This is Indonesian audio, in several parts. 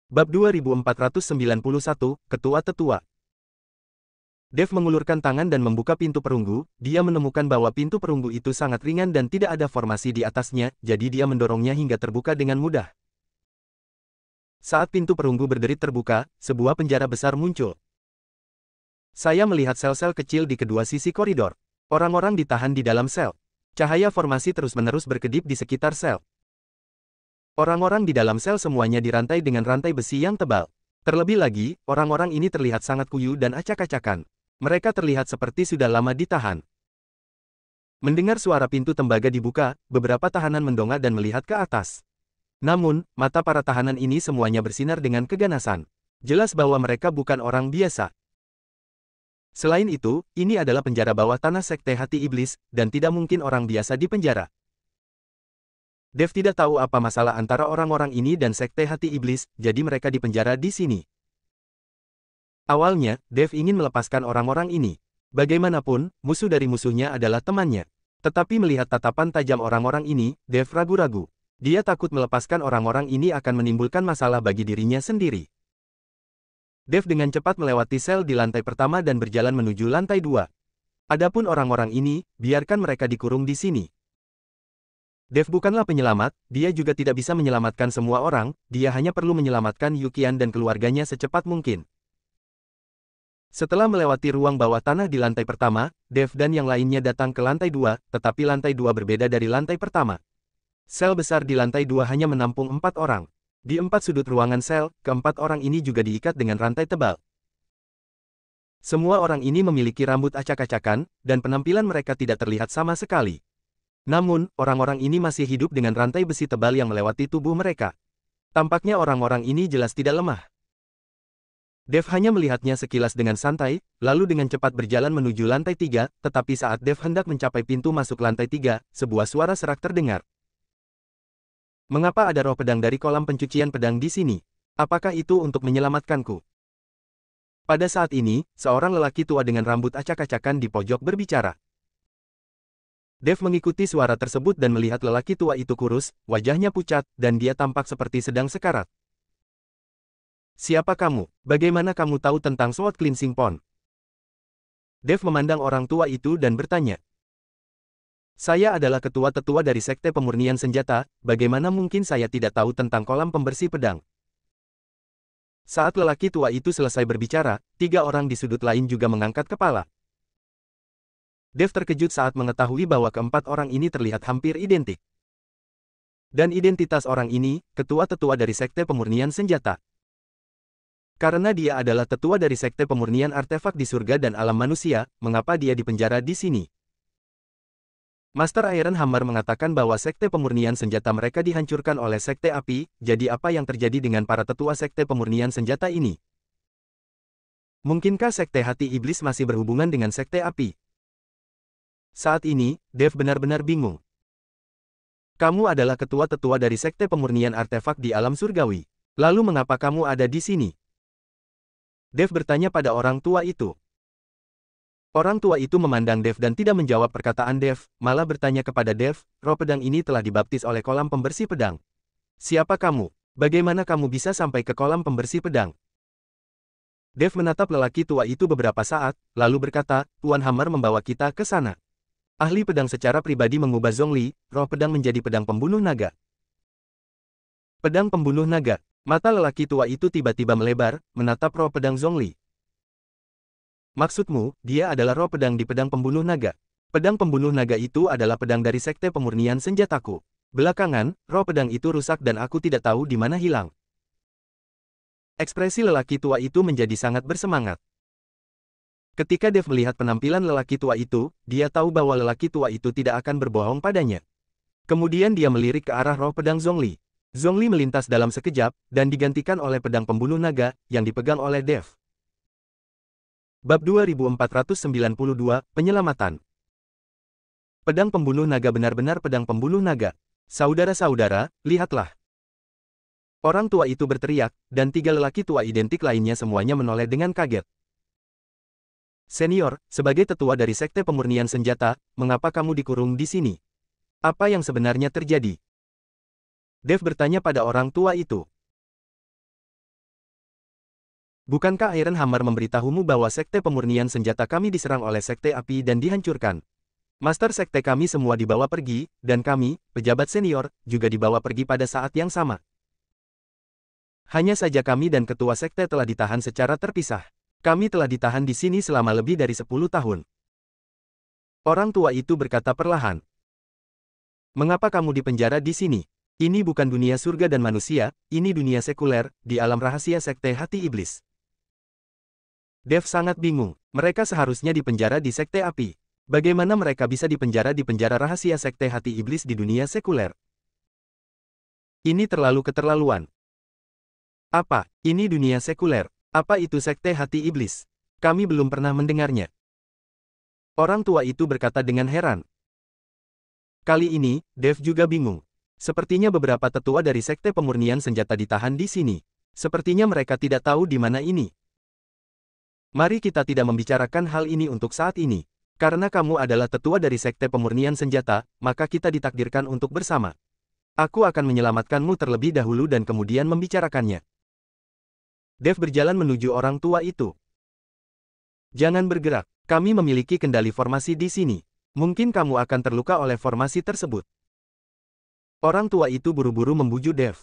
Bab 2491, Ketua Tetua. Dev mengulurkan tangan dan membuka pintu perunggu. Dia menemukan bahwa pintu perunggu itu sangat ringan dan tidak ada formasi di atasnya, jadi dia mendorongnya hingga terbuka dengan mudah. Saat pintu perunggu berderit terbuka, sebuah penjara besar muncul. Saya melihat sel-sel kecil di kedua sisi koridor. Orang-orang ditahan di dalam sel. Cahaya formasi terus-menerus berkedip di sekitar sel. Orang-orang di dalam sel semuanya dirantai dengan rantai besi yang tebal. Terlebih lagi, orang-orang ini terlihat sangat kuyu dan acak-acakan. Mereka terlihat seperti sudah lama ditahan. Mendengar suara pintu tembaga dibuka, beberapa tahanan mendongak dan melihat ke atas. Namun, mata para tahanan ini semuanya bersinar dengan keganasan. Jelas bahwa mereka bukan orang biasa. Selain itu, ini adalah penjara bawah tanah Sekte Hati Iblis, dan tidak mungkin orang biasa di penjara. Dev tidak tahu apa masalah antara orang-orang ini dan Sekte Hati Iblis, jadi mereka dipenjara di sini. Awalnya, Dev ingin melepaskan orang-orang ini. Bagaimanapun, musuh dari musuhnya adalah temannya. Tetapi melihat tatapan tajam orang-orang ini, Dev ragu-ragu. Dia takut melepaskan orang-orang ini akan menimbulkan masalah bagi dirinya sendiri. Dev dengan cepat melewati sel di lantai pertama dan berjalan menuju lantai 2. Adapun orang-orang ini, biarkan mereka dikurung di sini. Dev bukanlah penyelamat, dia juga tidak bisa menyelamatkan semua orang, dia hanya perlu menyelamatkan Yukian dan keluarganya secepat mungkin. Setelah melewati ruang bawah tanah di lantai pertama, Dev dan yang lainnya datang ke lantai 2, tetapi lantai 2 berbeda dari lantai pertama. Sel besar di lantai 2 hanya menampung 4 orang. Di 4 sudut ruangan sel, keempat orang ini juga diikat dengan rantai tebal. Semua orang ini memiliki rambut acak-acakan, dan penampilan mereka tidak terlihat sama sekali. Namun, orang-orang ini masih hidup dengan rantai besi tebal yang melewati tubuh mereka. Tampaknya orang-orang ini jelas tidak lemah. Dev hanya melihatnya sekilas dengan santai, lalu dengan cepat berjalan menuju lantai 3, tetapi saat Dev hendak mencapai pintu masuk lantai 3, sebuah suara serak terdengar. Mengapa ada roh pedang dari kolam pencucian pedang di sini? Apakah itu untuk menyelamatkanku? Pada saat ini, seorang lelaki tua dengan rambut acak-acakan di pojok berbicara. Dev mengikuti suara tersebut dan melihat lelaki tua itu kurus, wajahnya pucat, dan dia tampak seperti sedang sekarat. Siapa kamu? Bagaimana kamu tahu tentang Sword Cleansing Pond? Dev memandang orang tua itu dan bertanya. Saya adalah ketua tetua dari Sekte Pemurnian Senjata, bagaimana mungkin saya tidak tahu tentang kolam pembersih pedang? Saat lelaki tua itu selesai berbicara, 3 orang di sudut lain juga mengangkat kepala. Dev terkejut saat mengetahui bahwa keempat orang ini terlihat hampir identik. Dan identitas orang ini, ketua tetua dari Sekte Pemurnian Senjata. Karena dia adalah tetua dari Sekte Pemurnian Artefak di surga dan alam manusia, mengapa dia dipenjara di sini? Master Iron Hammer mengatakan bahwa Sekte Pemurnian Senjata mereka dihancurkan oleh Sekte Api, jadi apa yang terjadi dengan para tetua Sekte Pemurnian Senjata ini? Mungkinkah Sekte Hati Iblis masih berhubungan dengan Sekte Api? Saat ini, Dev benar-benar bingung. Kamu adalah ketua tetua dari Sekte Pemurnian Artefak di alam surgawi. Lalu mengapa kamu ada di sini? Dev bertanya pada orang tua itu. Orang tua itu memandang Dev dan tidak menjawab perkataan Dev, malah bertanya kepada Dev, roh pedang ini telah dibaptis oleh kolam pembersih pedang. Siapa kamu? Bagaimana kamu bisa sampai ke kolam pembersih pedang? Dev menatap lelaki tua itu beberapa saat, lalu berkata, Tuan Hammer membawa kita ke sana. Ahli pedang secara pribadi mengubah Zhongli, roh pedang menjadi pedang pembunuh naga. Pedang pembunuh naga. Mata lelaki tua itu tiba-tiba melebar, menatap roh pedang Zhongli. Maksudmu, dia adalah roh pedang di pedang pembunuh naga. Pedang pembunuh naga itu adalah pedang dari Sekte Pemurnian Senjataku. Belakangan, roh pedang itu rusak dan aku tidak tahu di mana hilang. Ekspresi lelaki tua itu menjadi sangat bersemangat. Ketika Dev melihat penampilan lelaki tua itu, dia tahu bahwa lelaki tua itu tidak akan berbohong padanya. Kemudian dia melirik ke arah roh pedang Zhongli. Zhongli melintas dalam sekejap, dan digantikan oleh pedang pembunuh naga, yang dipegang oleh Dev. Bab 2492, Penyelamatan. Pedang pembunuh naga benar-benar pedang pembunuh naga. Saudara-saudara, lihatlah. Orang tua itu berteriak, dan 3 lelaki tua identik lainnya semuanya menoleh dengan kaget. Senior, sebagai tetua dari Sekte Pemurnian Senjata, mengapa kamu dikurung di sini? Apa yang sebenarnya terjadi? Dev bertanya pada orang tua itu. Bukankah Iron Hammer memberitahumu bahwa sekte pemurnian senjata kami diserang oleh sekte api dan dihancurkan? Master sekte kami semua dibawa pergi, dan kami, pejabat senior, juga dibawa pergi pada saat yang sama. Hanya saja kami dan ketua sekte telah ditahan secara terpisah. Kami telah ditahan di sini selama lebih dari 10 tahun. Orang tua itu berkata perlahan. Mengapa kamu dipenjara di sini? Ini bukan dunia surga dan manusia, ini dunia sekuler, di alam rahasia sekte hati iblis. Dev sangat bingung, mereka seharusnya dipenjara di sekte api. Bagaimana mereka bisa dipenjara di penjara rahasia sekte hati iblis di dunia sekuler? Ini terlalu keterlaluan. Apa? Ini dunia sekuler. Apa itu sekte hati iblis? Kami belum pernah mendengarnya. Orang tua itu berkata dengan heran. Kali ini, Dev juga bingung. Sepertinya beberapa tetua dari sekte pemurnian senjata ditahan di sini. Sepertinya mereka tidak tahu di mana ini. Mari kita tidak membicarakan hal ini untuk saat ini. Karena kamu adalah tetua dari sekte pemurnian senjata, maka kita ditakdirkan untuk bersama. Aku akan menyelamatkanmu terlebih dahulu dan kemudian membicarakannya. Dev berjalan menuju orang tua itu. Jangan bergerak, kami memiliki kendali formasi di sini. Mungkin kamu akan terluka oleh formasi tersebut. Orang tua itu buru-buru membujuk Dev.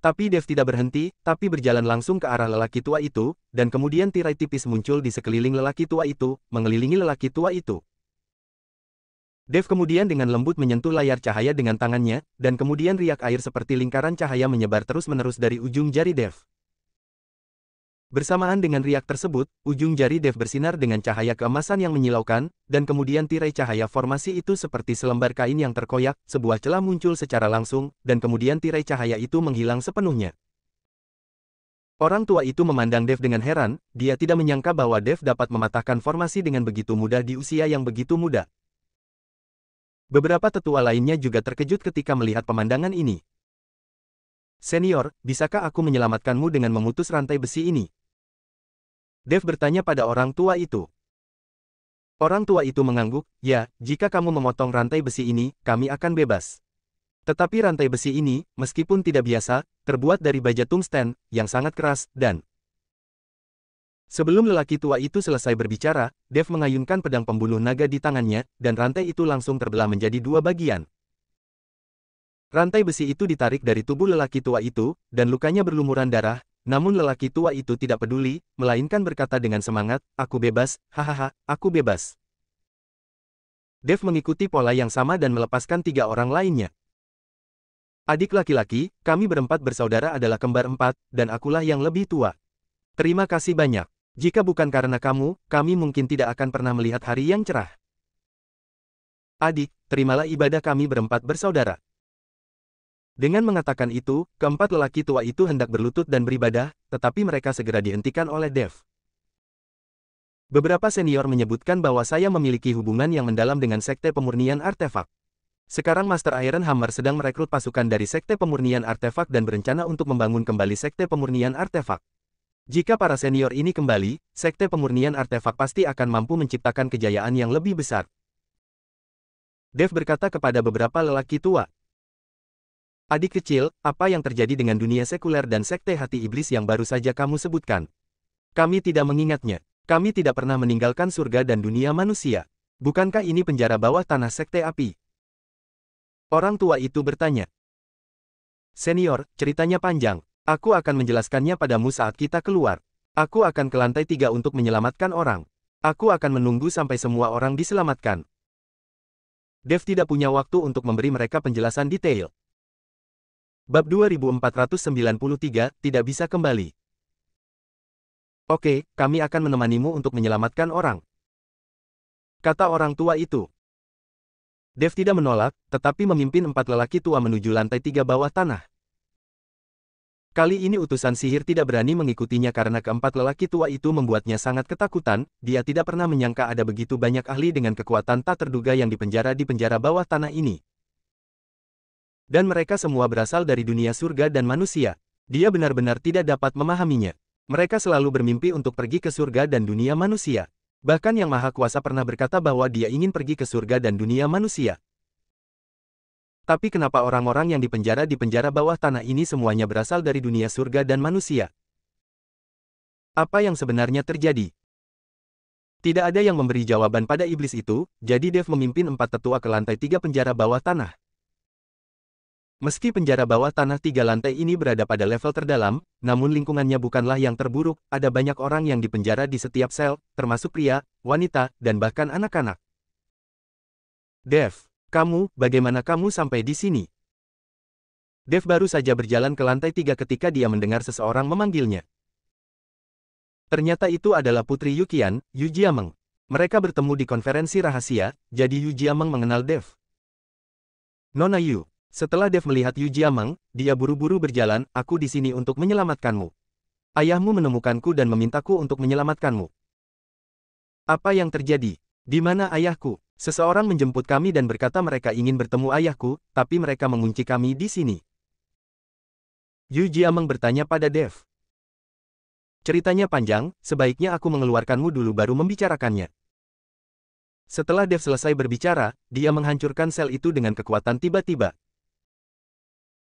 Tapi Dev tidak berhenti, tapi berjalan langsung ke arah lelaki tua itu, dan kemudian tirai tipis muncul di sekeliling lelaki tua itu, mengelilingi lelaki tua itu. Dev kemudian dengan lembut menyentuh layar cahaya dengan tangannya, dan kemudian riak air seperti lingkaran cahaya menyebar terus-menerus dari ujung jari Dev. Bersamaan dengan riak tersebut, ujung jari Dev bersinar dengan cahaya keemasan yang menyilaukan, dan kemudian tirai cahaya formasi itu seperti selembar kain yang terkoyak, sebuah celah muncul secara langsung, dan kemudian tirai cahaya itu menghilang sepenuhnya. Orang tua itu memandang Dev dengan heran, dia tidak menyangka bahwa Dev dapat mematahkan formasi dengan begitu mudah di usia yang begitu muda. Beberapa tetua lainnya juga terkejut ketika melihat pemandangan ini. Senior, bisakah aku menyelamatkanmu dengan memutus rantai besi ini? Dev bertanya pada orang tua itu. Orang tua itu mengangguk, ya, jika kamu memotong rantai besi ini, kami akan bebas. Tetapi rantai besi ini, meskipun tidak biasa, terbuat dari baja tungsten, yang sangat keras, dan... Sebelum lelaki tua itu selesai berbicara, Dev mengayunkan pedang pembunuh naga di tangannya, dan rantai itu langsung terbelah menjadi dua bagian. Rantai besi itu ditarik dari tubuh lelaki tua itu, dan lukanya berlumuran darah. Namun lelaki tua itu tidak peduli, melainkan berkata dengan semangat, aku bebas, hahaha, aku bebas. Dev mengikuti pola yang sama dan melepaskan 3 orang lainnya. Adik laki-laki, kami berempat bersaudara adalah kembar 4, dan akulah yang lebih tua. Terima kasih banyak. Jika bukan karena kamu, kami mungkin tidak akan pernah melihat hari yang cerah. Adik, terimalah ibadah kami berempat bersaudara. Dengan mengatakan itu, keempat lelaki tua itu hendak berlutut dan beribadah, tetapi mereka segera dihentikan oleh Dev. Beberapa senior menyebutkan bahwa saya memiliki hubungan yang mendalam dengan sekte pemurnian artefak. Sekarang Master Iron Hammer sedang merekrut pasukan dari sekte pemurnian artefak dan berencana untuk membangun kembali sekte pemurnian artefak. Jika para senior ini kembali, sekte pemurnian artefak pasti akan mampu menciptakan kejayaan yang lebih besar. Dev berkata kepada beberapa lelaki tua. Adik kecil, apa yang terjadi dengan dunia sekuler dan sekte hati iblis yang baru saja kamu sebutkan? Kami tidak mengingatnya. Kami tidak pernah meninggalkan surga dan dunia manusia. Bukankah ini penjara bawah tanah sekte api? Orang tua itu bertanya. Senior, ceritanya panjang. Aku akan menjelaskannya padamu saat kita keluar. Aku akan ke lantai 3 untuk menyelamatkan orang. Aku akan menunggu sampai semua orang diselamatkan. Dev tidak punya waktu untuk memberi mereka penjelasan detail. Bab 2493, tidak bisa kembali. Oke, kami akan menemanimu untuk menyelamatkan orang. Kata orang tua itu. Dev tidak menolak, tetapi memimpin 4 lelaki tua menuju lantai 3 bawah tanah. Kali ini utusan sihir tidak berani mengikutinya karena keempat lelaki tua itu membuatnya sangat ketakutan, dia tidak pernah menyangka ada begitu banyak ahli dengan kekuatan tak terduga yang dipenjara di penjara bawah tanah ini. Dan mereka semua berasal dari dunia surga dan manusia. Dia benar-benar tidak dapat memahaminya. Mereka selalu bermimpi untuk pergi ke surga dan dunia manusia. Bahkan Yang Maha Kuasa pernah berkata bahwa dia ingin pergi ke surga dan dunia manusia. Tapi kenapa orang-orang yang dipenjara di penjara bawah tanah ini semuanya berasal dari dunia surga dan manusia? Apa yang sebenarnya terjadi? Tidak ada yang memberi jawaban pada iblis itu, jadi Dev memimpin 4 tetua ke lantai 3 penjara bawah tanah. Meski penjara bawah tanah 3 lantai ini berada pada level terdalam, namun lingkungannya bukanlah yang terburuk, ada banyak orang yang dipenjara di setiap sel, termasuk pria, wanita, dan bahkan anak-anak. Dev, bagaimana kamu sampai di sini? Dev baru saja berjalan ke lantai 3 ketika dia mendengar seseorang memanggilnya. Ternyata itu adalah Putri Yuqian, Yu Jiameng. Mereka bertemu di konferensi rahasia, jadi Yu Jiameng mengenal Dev. Nona Yu. Setelah Dev melihat Yu Jiameng, dia buru-buru berjalan, aku di sini untuk menyelamatkanmu. Ayahmu menemukanku dan memintaku untuk menyelamatkanmu. Apa yang terjadi? Di mana ayahku? Seseorang menjemput kami dan berkata mereka ingin bertemu ayahku, tapi mereka mengunci kami di sini. Yu Jiameng bertanya pada Dev. Ceritanya panjang, sebaiknya aku mengeluarkanmu dulu baru membicarakannya. Setelah Dev selesai berbicara, dia menghancurkan sel itu dengan kekuatan tiba-tiba.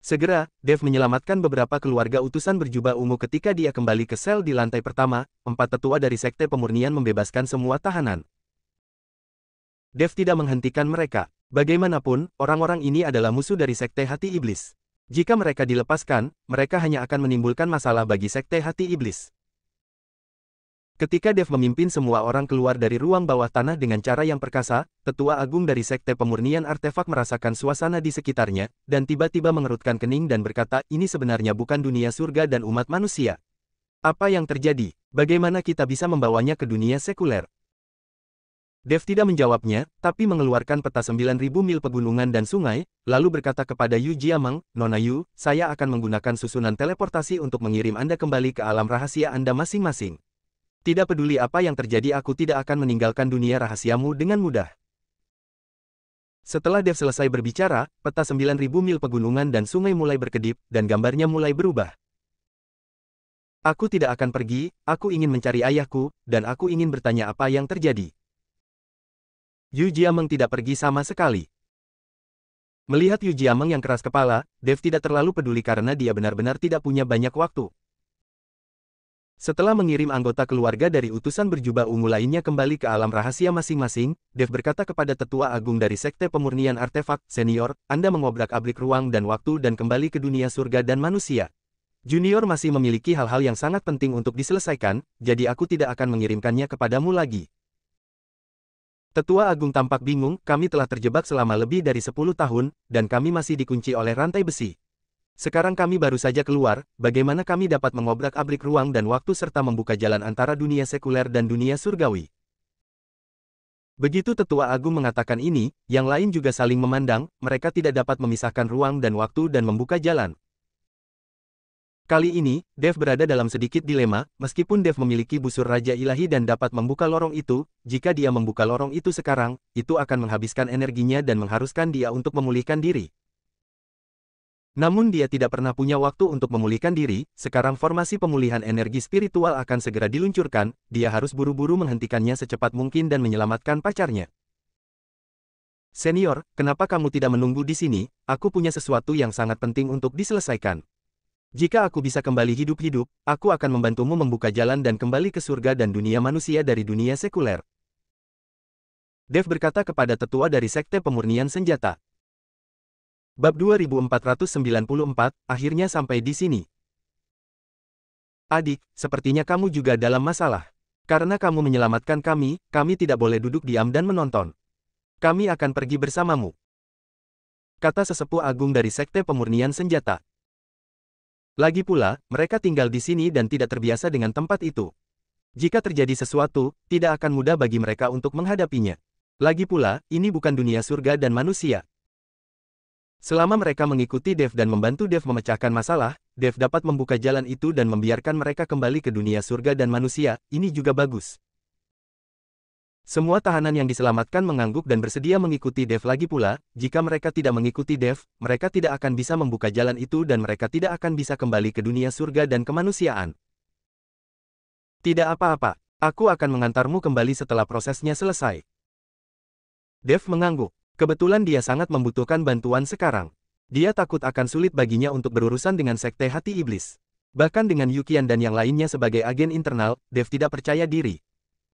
Segera, Dev menyelamatkan beberapa keluarga utusan berjubah ungu ketika dia kembali ke sel di lantai pertama, 4 tetua dari Sekte Pemurnian membebaskan semua tahanan. Dev tidak menghentikan mereka. Bagaimanapun, orang-orang ini adalah musuh dari Sekte Hati Iblis. Jika mereka dilepaskan, mereka hanya akan menimbulkan masalah bagi Sekte Hati Iblis. Ketika Dev memimpin semua orang keluar dari ruang bawah tanah dengan cara yang perkasa, Tetua Agung dari Sekte Pemurnian Artefak merasakan suasana di sekitarnya, dan tiba-tiba mengerutkan kening dan berkata, ini sebenarnya bukan dunia surga dan umat manusia. Apa yang terjadi? Bagaimana kita bisa membawanya ke dunia sekuler? Dev tidak menjawabnya, tapi mengeluarkan peta 9.000 mil pegunungan dan sungai, lalu berkata kepada Yu Jiameng, Nona Yu, saya akan menggunakan susunan teleportasi untuk mengirim Anda kembali ke alam rahasia Anda masing-masing. Tidak peduli apa yang terjadi, aku tidak akan meninggalkan dunia rahasiamu dengan mudah. Setelah Dev selesai berbicara, peta 9.000 mil pegunungan dan sungai mulai berkedip, dan gambarnya mulai berubah. Aku tidak akan pergi, aku ingin mencari ayahku, dan aku ingin bertanya apa yang terjadi. Yu Jiameng tidak pergi sama sekali. Melihat Yu Jiameng yang keras kepala, Dev tidak terlalu peduli karena dia benar-benar tidak punya banyak waktu. Setelah mengirim anggota keluarga dari utusan berjubah ungu lainnya kembali ke alam rahasia masing-masing, Dev berkata kepada Tetua Agung dari Sekte Pemurnian Artefak, Senior, Anda mengobrak-abrik ruang dan waktu dan kembali ke dunia surga dan manusia. Junior masih memiliki hal-hal yang sangat penting untuk diselesaikan, jadi aku tidak akan mengirimkannya kepadamu lagi. Tetua Agung tampak bingung, kami telah terjebak selama lebih dari 10 tahun, dan kami masih dikunci oleh rantai besi. Sekarang kami baru saja keluar, bagaimana kami dapat mengobrak-abrik ruang dan waktu serta membuka jalan antara dunia sekuler dan dunia surgawi? Begitu Tetua Agung mengatakan ini, yang lain juga saling memandang, mereka tidak dapat memisahkan ruang dan waktu dan membuka jalan. Kali ini, Dev berada dalam sedikit dilema, meskipun Dev memiliki busur Raja Ilahi dan dapat membuka lorong itu, jika dia membuka lorong itu sekarang, itu akan menghabiskan energinya dan mengharuskan dia untuk memulihkan diri. Namun dia tidak pernah punya waktu untuk memulihkan diri, sekarang formasi pemulihan energi spiritual akan segera diluncurkan, dia harus buru-buru menghentikannya secepat mungkin dan menyelamatkan pacarnya. Senior, kenapa kamu tidak menunggu di sini? Aku punya sesuatu yang sangat penting untuk diselesaikan. Jika aku bisa kembali hidup-hidup, aku akan membantumu membuka jalan dan kembali ke surga dan dunia manusia dari dunia sekuler. Dev berkata kepada tetua dari Sekte Pemurnian Senjata. Bab 2494, akhirnya sampai di sini. Adik, sepertinya kamu juga dalam masalah. Karena kamu menyelamatkan kami tidak boleh duduk diam dan menonton. Kami akan pergi bersamamu. Kata sesepuh agung dari Sekte Pemurnian Senjata. Lagi pula, mereka tinggal di sini dan tidak terbiasa dengan tempat itu. Jika terjadi sesuatu, tidak akan mudah bagi mereka untuk menghadapinya. Lagi pula, ini bukan dunia surga dan manusia. Selama mereka mengikuti Dev dan membantu Dev memecahkan masalah, Dev dapat membuka jalan itu dan membiarkan mereka kembali ke dunia surga dan manusia, ini juga bagus. Semua tahanan yang diselamatkan mengangguk dan bersedia mengikuti Dev lagi pula, jika mereka tidak mengikuti Dev, mereka tidak akan bisa membuka jalan itu dan mereka tidak akan bisa kembali ke dunia surga dan kemanusiaan. Tidak apa-apa, aku akan mengantarmu kembali setelah prosesnya selesai. Dev mengangguk, kebetulan dia sangat membutuhkan bantuan sekarang. Dia takut akan sulit baginya untuk berurusan dengan Sekte Hati Iblis. Bahkan dengan Yukian dan yang lainnya sebagai agen internal, Dev tidak percaya diri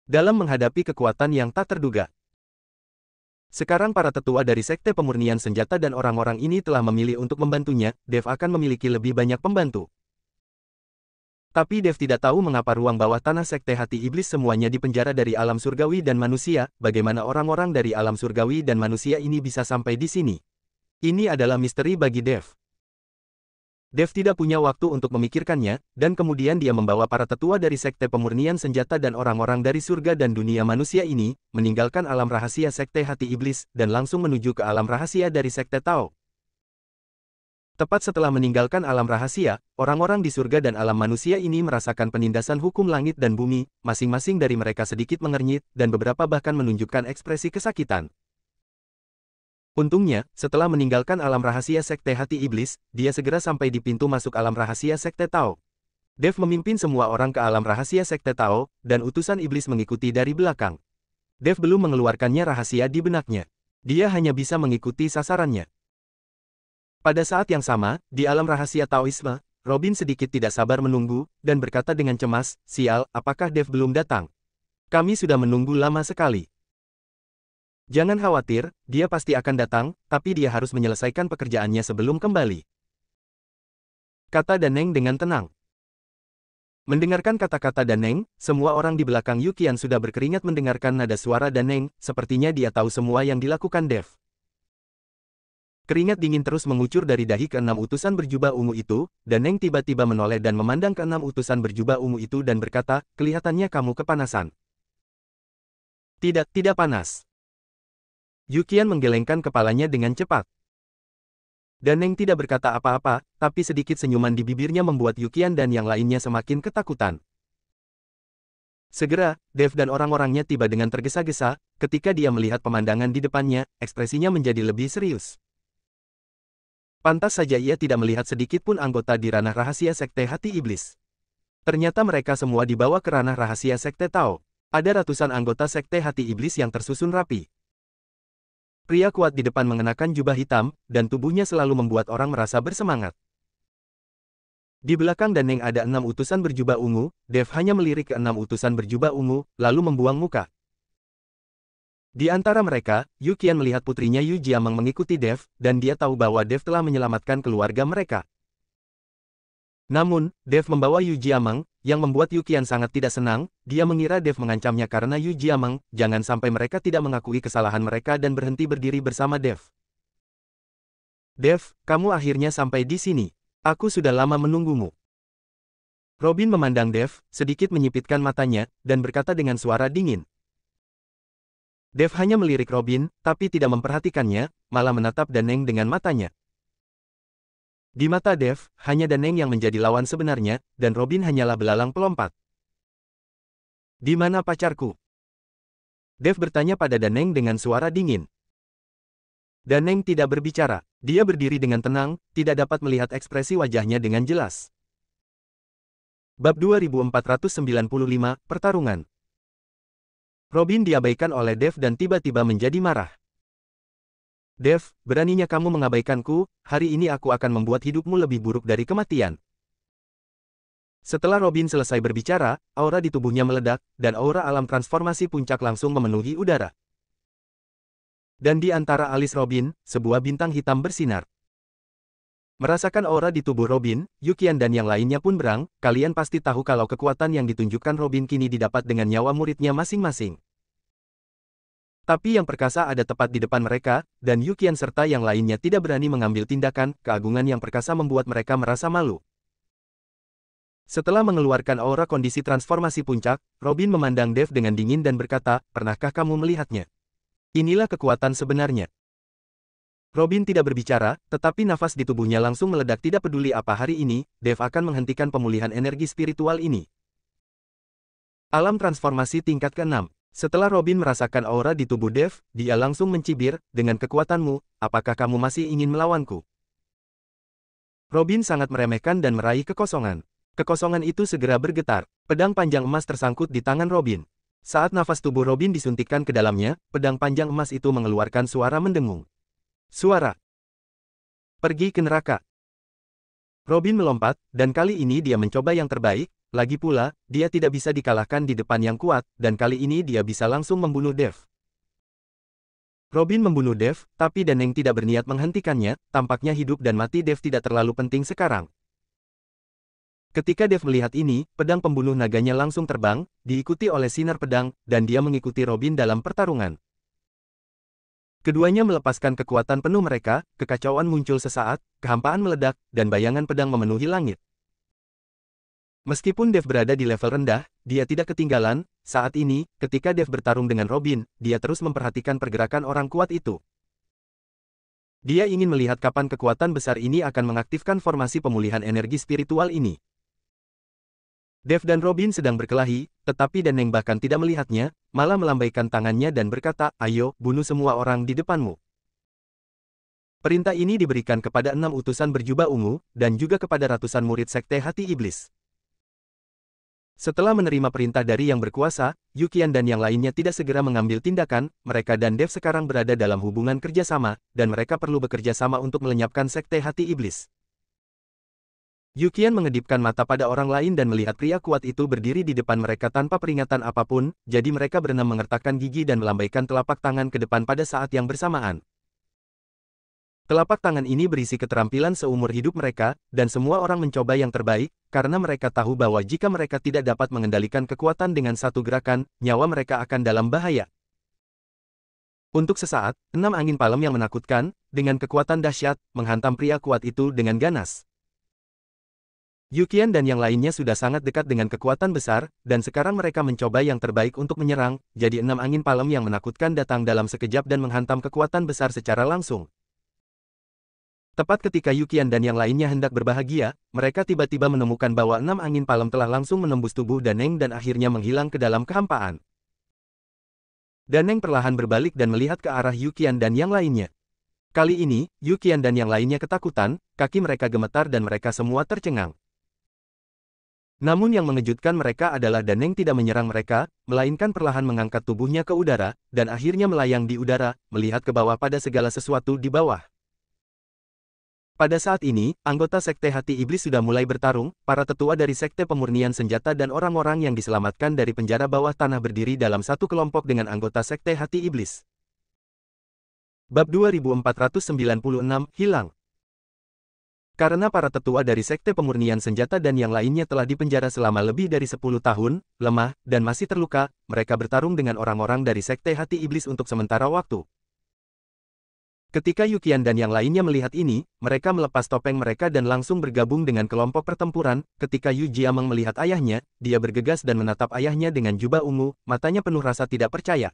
dalam menghadapi kekuatan yang tak terduga. Sekarang para tetua dari Sekte Pemurnian Senjata dan orang-orang ini telah memilih untuk membantunya, Dev akan memiliki lebih banyak pembantu. Tapi Dev tidak tahu mengapa ruang bawah tanah Sekte Hati Iblis semuanya dipenjara dari alam surgawi dan manusia, bagaimana orang-orang dari alam surgawi dan manusia ini bisa sampai di sini. Ini adalah misteri bagi Dev. Dev tidak punya waktu untuk memikirkannya, dan kemudian dia membawa para tetua dari Sekte Pemurnian Senjata dan orang-orang dari surga dan dunia manusia ini, meninggalkan alam rahasia Sekte Hati Iblis, dan langsung menuju ke alam rahasia dari Sekte Tao. Tepat setelah meninggalkan alam rahasia, orang-orang di surga dan alam manusia ini merasakan penindasan hukum langit dan bumi, masing-masing dari mereka sedikit mengernyit, dan beberapa bahkan menunjukkan ekspresi kesakitan. Untungnya, setelah meninggalkan alam rahasia Sekte Hati Iblis, dia segera sampai di pintu masuk alam rahasia Sekte Tao. Dev memimpin semua orang ke alam rahasia Sekte Tao, dan utusan iblis mengikuti dari belakang. Dev belum mengeluarkannya rahasia di benaknya. Dia hanya bisa mengikuti sasarannya. Pada saat yang sama, di alam rahasia Taoisme, Robin sedikit tidak sabar menunggu, dan berkata dengan cemas, "Sial, apakah Dev belum datang? Kami sudah menunggu lama sekali." "Jangan khawatir, dia pasti akan datang, tapi dia harus menyelesaikan pekerjaannya sebelum kembali," kata Daneng dengan tenang. Mendengarkan kata-kata Daneng, semua orang di belakang Yukian sudah berkeringat mendengarkan nada suara Daneng, sepertinya dia tahu semua yang dilakukan Dev. Keringat dingin terus mengucur dari dahi keenam utusan berjubah ungu itu, dan Neng tiba-tiba menoleh dan memandang keenam utusan berjubah ungu itu dan berkata, "Kelihatannya kamu kepanasan." Tidak panas." Yukian menggelengkan kepalanya dengan cepat. Dan Neng tidak berkata apa-apa, tapi sedikit senyuman di bibirnya membuat Yukian dan yang lainnya semakin ketakutan. Segera, Dev dan orang-orangnya tiba dengan tergesa-gesa, ketika dia melihat pemandangan di depannya, ekspresinya menjadi lebih serius. Pantas saja ia tidak melihat sedikit pun anggota di ranah rahasia Sekte Hati Iblis. Ternyata mereka semua dibawa ke ranah rahasia Sekte Tao. Ada ratusan anggota Sekte Hati Iblis yang tersusun rapi. Pria kuat di depan mengenakan jubah hitam, dan tubuhnya selalu membuat orang merasa bersemangat. Di belakang Daneng ada 6 utusan berjubah ungu, Dev hanya melirik ke 6 utusan berjubah ungu, lalu membuang muka. Di antara mereka, Yukian melihat putrinya Yu Jiameng mengikuti Dev, dan dia tahu bahwa Dev telah menyelamatkan keluarga mereka. Namun, Dev membawa Yu Jiameng, yang membuat Yukian sangat tidak senang, dia mengira Dev mengancamnya karena Yu Jiameng, jangan sampai mereka tidak mengakui kesalahan mereka dan berhenti berdiri bersama Dev. "Dev, kamu akhirnya sampai di sini. Aku sudah lama menunggumu." Robin memandang Dev, sedikit menyipitkan matanya, dan berkata dengan suara dingin. Dev hanya melirik Robin, tapi tidak memperhatikannya, malah menatap Daneng dengan matanya. Di mata Dev, hanya Daneng yang menjadi lawan sebenarnya, dan Robin hanyalah belalang pelompat. "Di mana pacarku?" Dev bertanya pada Daneng dengan suara dingin. Daneng tidak berbicara. Dia berdiri dengan tenang, tidak dapat melihat ekspresi wajahnya dengan jelas. Bab 2495, Pertarungan. Robin diabaikan oleh Dev dan tiba-tiba menjadi marah. "Dev, beraninya kamu mengabaikanku, hari ini aku akan membuat hidupmu lebih buruk dari kematian." Setelah Robin selesai berbicara, aura di tubuhnya meledak, dan aura alam transformasi puncak langsung memenuhi udara. Dan di antara alis Robin, sebuah bintang hitam bersinar. Merasakan aura di tubuh Robin, Yukian dan yang lainnya pun berang, kalian pasti tahu kalau kekuatan yang ditunjukkan Robin kini didapat dengan nyawa muridnya masing-masing. Tapi yang perkasa ada tepat di depan mereka, dan Yukian serta yang lainnya tidak berani mengambil tindakan, keagungan yang perkasa membuat mereka merasa malu. Setelah mengeluarkan aura kondisi transformasi puncak, Robin memandang Dev dengan dingin dan berkata, "Pernahkah kamu melihatnya? Inilah kekuatan sebenarnya." Robin tidak berbicara, tetapi nafas di tubuhnya langsung meledak. Tidak peduli apa hari ini, Dev akan menghentikan pemulihan energi spiritual ini. Alam transformasi tingkat ke-6. Setelah Robin merasakan aura di tubuh Dev, dia langsung mencibir, "Dengan kekuatanmu, apakah kamu masih ingin melawanku?" Robin sangat meremehkan dan meraih kekosongan. Kekosongan itu segera bergetar. Pedang panjang emas tersangkut di tangan Robin. Saat nafas tubuh Robin disuntikkan ke dalamnya, pedang panjang emas itu mengeluarkan suara mendengung. Suara. "Pergi ke neraka." Robin melompat, dan kali ini dia mencoba yang terbaik, lagi pula, dia tidak bisa dikalahkan di depan yang kuat, dan kali ini dia bisa langsung membunuh Dev. Robin membunuh Dev, tapi Daneng tidak berniat menghentikannya, tampaknya hidup dan mati Dev tidak terlalu penting sekarang. Ketika Dev melihat ini, pedang pembunuh naganya langsung terbang, diikuti oleh sinar pedang, dan dia mengikuti Robin dalam pertarungan. Keduanya melepaskan kekuatan penuh mereka, kekacauan muncul sesaat, kehampaan meledak, dan bayangan pedang memenuhi langit. Meskipun Dev berada di level rendah, dia tidak ketinggalan. Saat ini, ketika Dev bertarung dengan Robin, dia terus memperhatikan pergerakan orang kuat itu. Dia ingin melihat kapan kekuatan besar ini akan mengaktifkan formasi pemulihan energi spiritual ini. Dev dan Robin sedang berkelahi, tetapi Daneng bahkan tidak melihatnya, malah melambaikan tangannya dan berkata, "Ayo, bunuh semua orang di depanmu." Perintah ini diberikan kepada 6 utusan berjubah ungu, dan juga kepada ratusan murid Sekte Hati Iblis. Setelah menerima perintah dari yang berkuasa, Yukian dan yang lainnya tidak segera mengambil tindakan, mereka dan Dev sekarang berada dalam hubungan kerjasama, dan mereka perlu bekerja sama untuk melenyapkan Sekte Hati Iblis. Yukian mengedipkan mata pada orang lain dan melihat pria kuat itu berdiri di depan mereka tanpa peringatan apapun, jadi mereka berenam mengertakkan gigi dan melambaikan telapak tangan ke depan pada saat yang bersamaan. Telapak tangan ini berisi keterampilan seumur hidup mereka, dan semua orang mencoba yang terbaik, karena mereka tahu bahwa jika mereka tidak dapat mengendalikan kekuatan dengan satu gerakan, nyawa mereka akan dalam bahaya. Untuk sesaat, 6 angin palem yang menakutkan, dengan kekuatan dahsyat, menghantam pria kuat itu dengan ganas. Yukian dan yang lainnya sudah sangat dekat dengan kekuatan besar, dan sekarang mereka mencoba yang terbaik untuk menyerang, jadi 6 angin palem yang menakutkan datang dalam sekejap dan menghantam kekuatan besar secara langsung. Tepat ketika Yukian dan yang lainnya hendak berbahagia, mereka tiba-tiba menemukan bahwa 6 angin palem telah langsung menembus tubuh Daneng dan akhirnya menghilang ke dalam kehampaan. Daneng perlahan berbalik dan melihat ke arah Yukian dan yang lainnya. Kali ini, Yukian dan yang lainnya ketakutan, kaki mereka gemetar dan mereka semua tercengang. Namun yang mengejutkan mereka adalah Daneng tidak menyerang mereka, melainkan perlahan mengangkat tubuhnya ke udara, dan akhirnya melayang di udara, melihat ke bawah pada segala sesuatu di bawah. Pada saat ini, anggota Sekte Hati Iblis sudah mulai bertarung, para tetua dari Sekte Pemurnian Senjata dan orang-orang yang diselamatkan dari penjara bawah tanah berdiri dalam satu kelompok dengan anggota Sekte Hati Iblis. Bab 2496, Hilang. Karena para tetua dari Sekte Pemurnian Senjata dan yang lainnya telah dipenjara selama lebih dari 10 tahun, lemah, dan masih terluka, mereka bertarung dengan orang-orang dari Sekte Hati Iblis untuk sementara waktu. Ketika Yukian dan yang lainnya melihat ini, mereka melepas topeng mereka dan langsung bergabung dengan kelompok pertempuran. Ketika Yu Jiameng melihat ayahnya, dia bergegas dan menatap ayahnya dengan jubah ungu, matanya penuh rasa tidak percaya.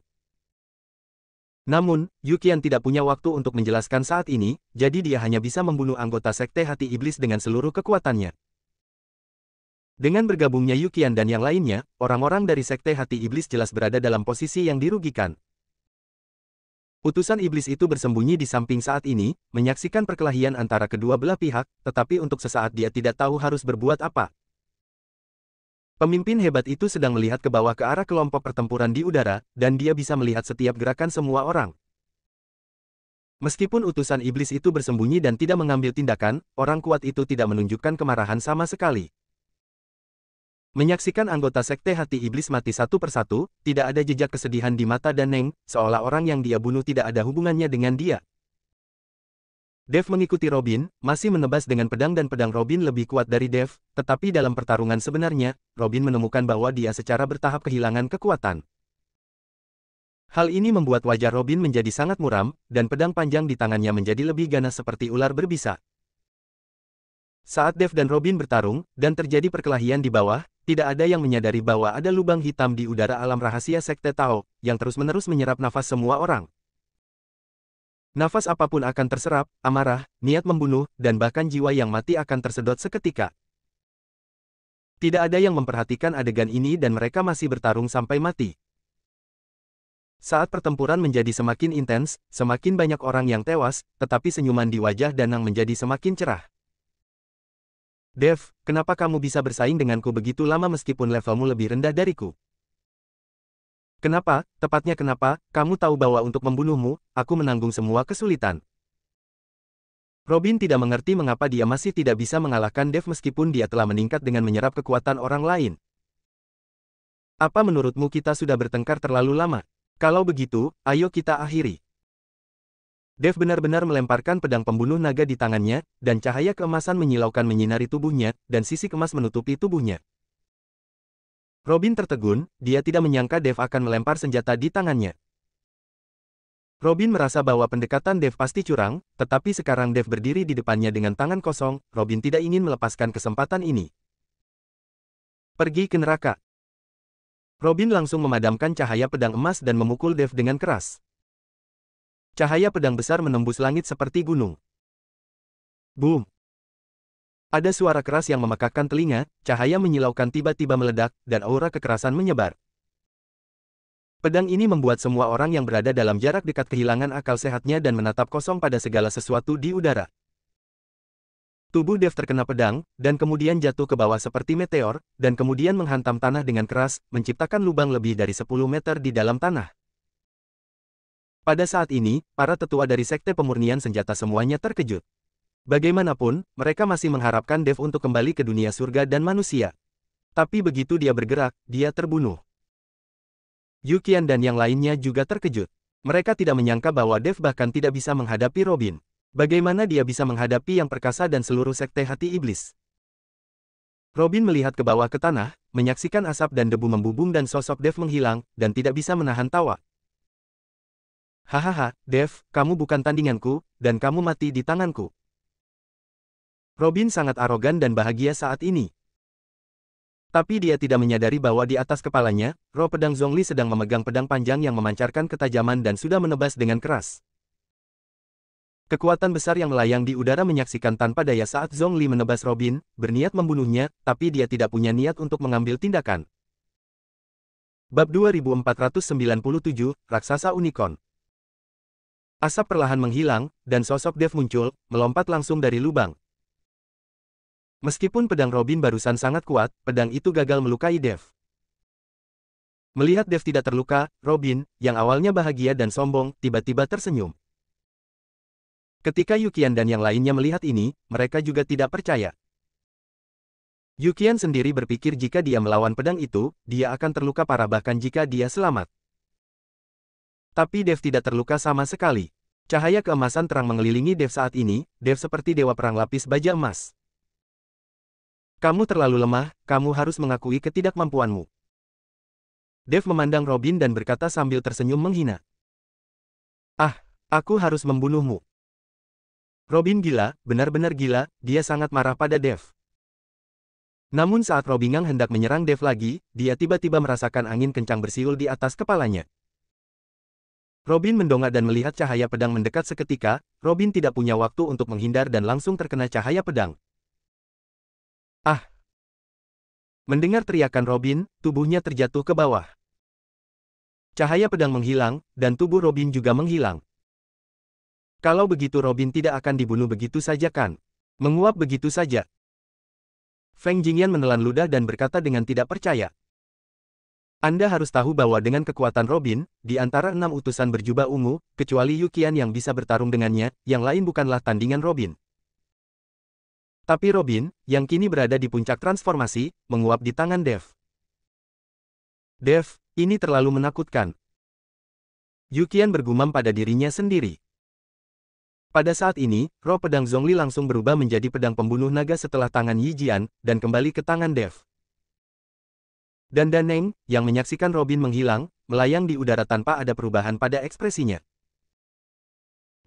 Namun, Yukian tidak punya waktu untuk menjelaskan saat ini, jadi dia hanya bisa membunuh anggota Sekte Hati Iblis dengan seluruh kekuatannya. Dengan bergabungnya Yukian dan yang lainnya, orang-orang dari Sekte Hati Iblis jelas berada dalam posisi yang dirugikan. Utusan iblis itu bersembunyi di samping saat ini, menyaksikan perkelahian antara kedua belah pihak, tetapi untuk sesaat dia tidak tahu harus berbuat apa. Pemimpin hebat itu sedang melihat ke bawah ke arah kelompok pertempuran di udara, dan dia bisa melihat setiap gerakan semua orang. Meskipun utusan iblis itu bersembunyi dan tidak mengambil tindakan, orang kuat itu tidak menunjukkan kemarahan sama sekali. Menyaksikan anggota Sekte Hati Iblis mati satu persatu, tidak ada jejak kesedihan di mata Daneng, seolah orang yang dia bunuh tidak ada hubungannya dengan dia. Dev mengikuti Robin, masih menebas dengan pedang dan pedang Robin lebih kuat dari Dev, tetapi dalam pertarungan sebenarnya, Robin menemukan bahwa dia secara bertahap kehilangan kekuatan. Hal ini membuat wajah Robin menjadi sangat muram, dan pedang panjang di tangannya menjadi lebih ganas seperti ular berbisa. Saat Dev dan Robin bertarung, dan terjadi perkelahian di bawah, tidak ada yang menyadari bahwa ada lubang hitam di udara alam rahasia Sekte Tao, yang terus-menerus menyerap nafas semua orang. Nafas apapun akan terserap, amarah, niat membunuh, dan bahkan jiwa yang mati akan tersedot seketika. Tidak ada yang memperhatikan adegan ini dan mereka masih bertarung sampai mati. Saat pertempuran menjadi semakin intens, semakin banyak orang yang tewas, tetapi senyuman di wajah Danang menjadi semakin cerah. Dev, kenapa kamu bisa bersaing denganku begitu lama meskipun levelmu lebih rendah dariku? Kenapa, tepatnya kenapa, kamu tahu bahwa untuk membunuhmu, aku menanggung semua kesulitan. Robin tidak mengerti mengapa dia masih tidak bisa mengalahkan Dev meskipun dia telah meningkat dengan menyerap kekuatan orang lain. Apa menurutmu kita sudah bertengkar terlalu lama? Kalau begitu, ayo kita akhiri. Dev benar-benar melemparkan pedang pembunuh naga di tangannya, dan cahaya keemasan menyilaukan menyinari tubuhnya, dan sisik emas menutupi tubuhnya. Robin tertegun, dia tidak menyangka Dev akan melempar senjata di tangannya. Robin merasa bahwa pendekatan Dev pasti curang, tetapi sekarang Dev berdiri di depannya dengan tangan kosong, Robin tidak ingin melepaskan kesempatan ini. Pergi ke neraka. Robin langsung memadamkan cahaya pedang emas dan memukul Dev dengan keras. Cahaya pedang besar menembus langit seperti gunung. Boom! Ada suara keras yang memekakkan telinga, cahaya menyilaukan tiba-tiba meledak, dan aura kekerasan menyebar. Pedang ini membuat semua orang yang berada dalam jarak dekat kehilangan akal sehatnya dan menatap kosong pada segala sesuatu di udara. Tubuh Dev terkena pedang, dan kemudian jatuh ke bawah seperti meteor, dan kemudian menghantam tanah dengan keras, menciptakan lubang lebih dari 10 meter di dalam tanah. Pada saat ini, para tetua dari Sekte Pemurnian Senjata semuanya terkejut. Bagaimanapun, mereka masih mengharapkan Dev untuk kembali ke dunia surga dan manusia. Tapi begitu dia bergerak, dia terbunuh. Yu Qian dan yang lainnya juga terkejut. Mereka tidak menyangka bahwa Dev bahkan tidak bisa menghadapi Robin. Bagaimana dia bisa menghadapi Yang Perkasa dan seluruh Sekte Hati Iblis? Robin melihat ke bawah ke tanah, menyaksikan asap dan debu membubung dan sosok Dev menghilang, dan tidak bisa menahan tawa. Hahaha, Dev, kamu bukan tandinganku, dan kamu mati di tanganku. Robin sangat arogan dan bahagia saat ini. Tapi dia tidak menyadari bahwa di atas kepalanya, roh pedang Zhongli sedang memegang pedang panjang yang memancarkan ketajaman dan sudah menebas dengan keras. Kekuatan besar yang melayang di udara menyaksikan tanpa daya saat Zhongli menebas Robin, berniat membunuhnya, tapi dia tidak punya niat untuk mengambil tindakan. Bab 2497, Raksasa Unicorn. Asap perlahan menghilang, dan sosok Dev muncul, melompat langsung dari lubang. Meskipun pedang Robin barusan sangat kuat, pedang itu gagal melukai Dev. Melihat Dev tidak terluka, Robin, yang awalnya bahagia dan sombong, tiba-tiba tersenyum. Ketika Yu Qian dan yang lainnya melihat ini, mereka juga tidak percaya. Yu Qian sendiri berpikir jika dia melawan pedang itu, dia akan terluka parah bahkan jika dia selamat. Tapi Dev tidak terluka sama sekali. Cahaya keemasan terang mengelilingi Dev saat ini, Dev seperti dewa perang lapis baja emas. Kamu terlalu lemah, kamu harus mengakui ketidakmampuanmu. Dev memandang Robin dan berkata sambil tersenyum menghina. Ah, aku harus membunuhmu. Robin gila, benar-benar gila, dia sangat marah pada Dev. Namun saat Robingang hendak menyerang Dev lagi, dia tiba-tiba merasakan angin kencang bersiul di atas kepalanya. Robin mendongak dan melihat cahaya pedang mendekat seketika, Robin tidak punya waktu untuk menghindar dan langsung terkena cahaya pedang. Ah! Mendengar teriakan Robin, tubuhnya terjatuh ke bawah. Cahaya pedang menghilang, dan tubuh Robin juga menghilang. Kalau begitu Robin tidak akan dibunuh begitu saja kan? Menguap begitu saja. Feng Jingyan menelan ludah dan berkata dengan tidak percaya. Anda harus tahu bahwa dengan kekuatan Robin, di antara 6 utusan berjubah ungu, kecuali Yu Qian yang bisa bertarung dengannya, yang lain bukanlah tandingan Robin. Tapi Robin, yang kini berada di puncak transformasi, menguap di tangan Dev. Dev, ini terlalu menakutkan. Yu Qian bergumam pada dirinya sendiri. Pada saat ini, roh pedang Zhongli langsung berubah menjadi pedang pembunuh naga setelah tangan Yi Jian, dan kembali ke tangan Dev. Dan Daneng, yang menyaksikan Robin menghilang, melayang di udara tanpa ada perubahan pada ekspresinya.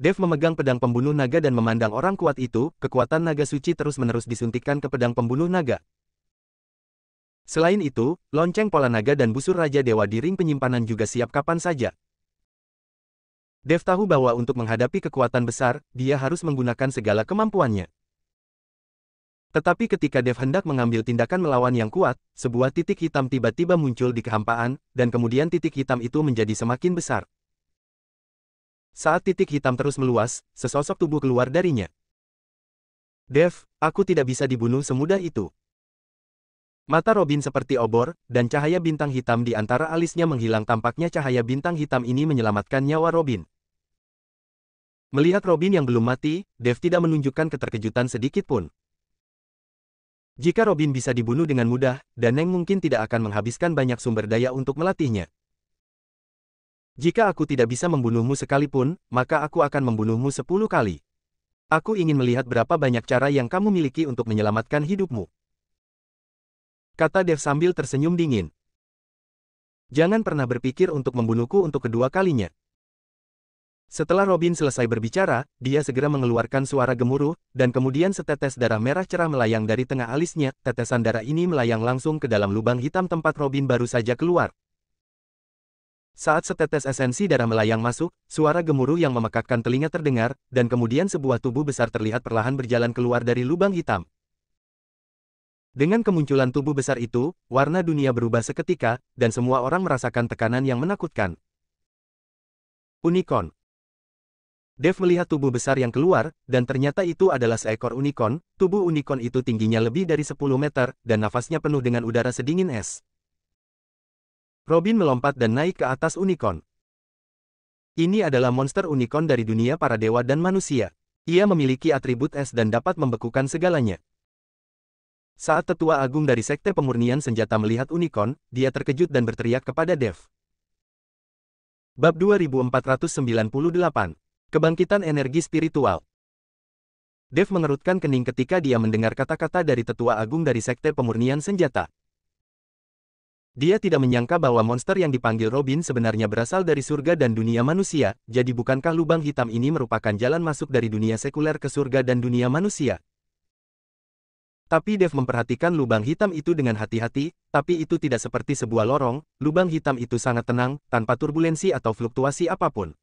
Dev memegang pedang pembunuh naga dan memandang orang kuat itu, kekuatan naga suci terus-menerus disuntikkan ke pedang pembunuh naga. Selain itu, lonceng pola naga dan busur Raja Dewa di ring penyimpanan juga siap kapan saja. Dev tahu bahwa untuk menghadapi kekuatan besar, dia harus menggunakan segala kemampuannya. Tetapi ketika Dev hendak mengambil tindakan melawan yang kuat, sebuah titik hitam tiba-tiba muncul di kehampaan, dan kemudian titik hitam itu menjadi semakin besar. Saat titik hitam terus meluas, sesosok tubuh keluar darinya. Dev, aku tidak bisa dibunuh semudah itu. Mata Robin seperti obor, dan cahaya bintang hitam di antara alisnya menghilang. Tampaknya cahaya bintang hitam ini menyelamatkan nyawa Robin. Melihat Robin yang belum mati, Dev tidak menunjukkan keterkejutan sedikit pun. Jika Robin bisa dibunuh dengan mudah, dan Neng mungkin tidak akan menghabiskan banyak sumber daya untuk melatihnya. Jika aku tidak bisa membunuhmu sekalipun, maka aku akan membunuhmu 10 kali. Aku ingin melihat berapa banyak cara yang kamu miliki untuk menyelamatkan hidupmu. Kata Dev sambil tersenyum dingin. Jangan pernah berpikir untuk membunuhku untuk kedua kalinya. Setelah Robin selesai berbicara, dia segera mengeluarkan suara gemuruh, dan kemudian setetes darah merah cerah melayang dari tengah alisnya. Tetesan darah ini melayang langsung ke dalam lubang hitam tempat Robin baru saja keluar. Saat setetes esensi darah melayang masuk, suara gemuruh yang memekakkan telinga terdengar, dan kemudian sebuah tubuh besar terlihat perlahan berjalan keluar dari lubang hitam. Dengan kemunculan tubuh besar itu, warna dunia berubah seketika, dan semua orang merasakan tekanan yang menakutkan. Unicorn. Dev melihat tubuh besar yang keluar, dan ternyata itu adalah seekor unicorn. Tubuh unicorn itu tingginya lebih dari 10 meter, dan nafasnya penuh dengan udara sedingin es. Robin melompat dan naik ke atas unicorn. Ini adalah monster unicorn dari dunia para dewa dan manusia. Ia memiliki atribut es dan dapat membekukan segalanya. Saat tetua agung dari Sekte Pemurnian Senjata melihat unicorn, dia terkejut dan berteriak kepada Dev. Bab 2498. Kebangkitan energi spiritual. Dev mengerutkan kening ketika dia mendengar kata-kata dari tetua agung dari Sekte Pemurnian Senjata. Dia tidak menyangka bahwa monster yang dipanggil Robin sebenarnya berasal dari surga dan dunia manusia, jadi bukankah lubang hitam ini merupakan jalan masuk dari dunia sekuler ke surga dan dunia manusia? Tapi Dev memperhatikan lubang hitam itu dengan hati-hati, tapi itu tidak seperti sebuah lorong. Lubang hitam itu sangat tenang, tanpa turbulensi atau fluktuasi apapun.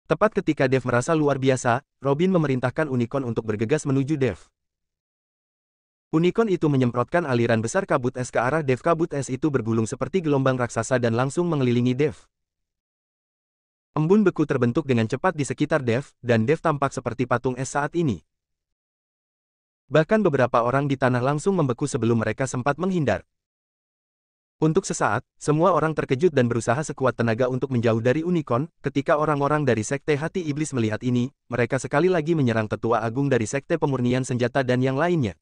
Tepat ketika Dev merasa luar biasa, Robin memerintahkan unicorn untuk bergegas menuju Dev. Unicorn itu menyemprotkan aliran besar kabut es ke arah Dev. Kabut es itu bergulung seperti gelombang raksasa dan langsung mengelilingi Dev. Embun beku terbentuk dengan cepat di sekitar Dev, dan Dev tampak seperti patung es saat ini. Bahkan beberapa orang di tanah langsung membeku sebelum mereka sempat menghindar. Untuk sesaat, semua orang terkejut dan berusaha sekuat tenaga untuk menjauh dari unicorn. Ketika orang-orang dari Sekte Hati Iblis melihat ini, mereka sekali lagi menyerang tetua agung dari Sekte Pemurnian Senjata dan yang lainnya.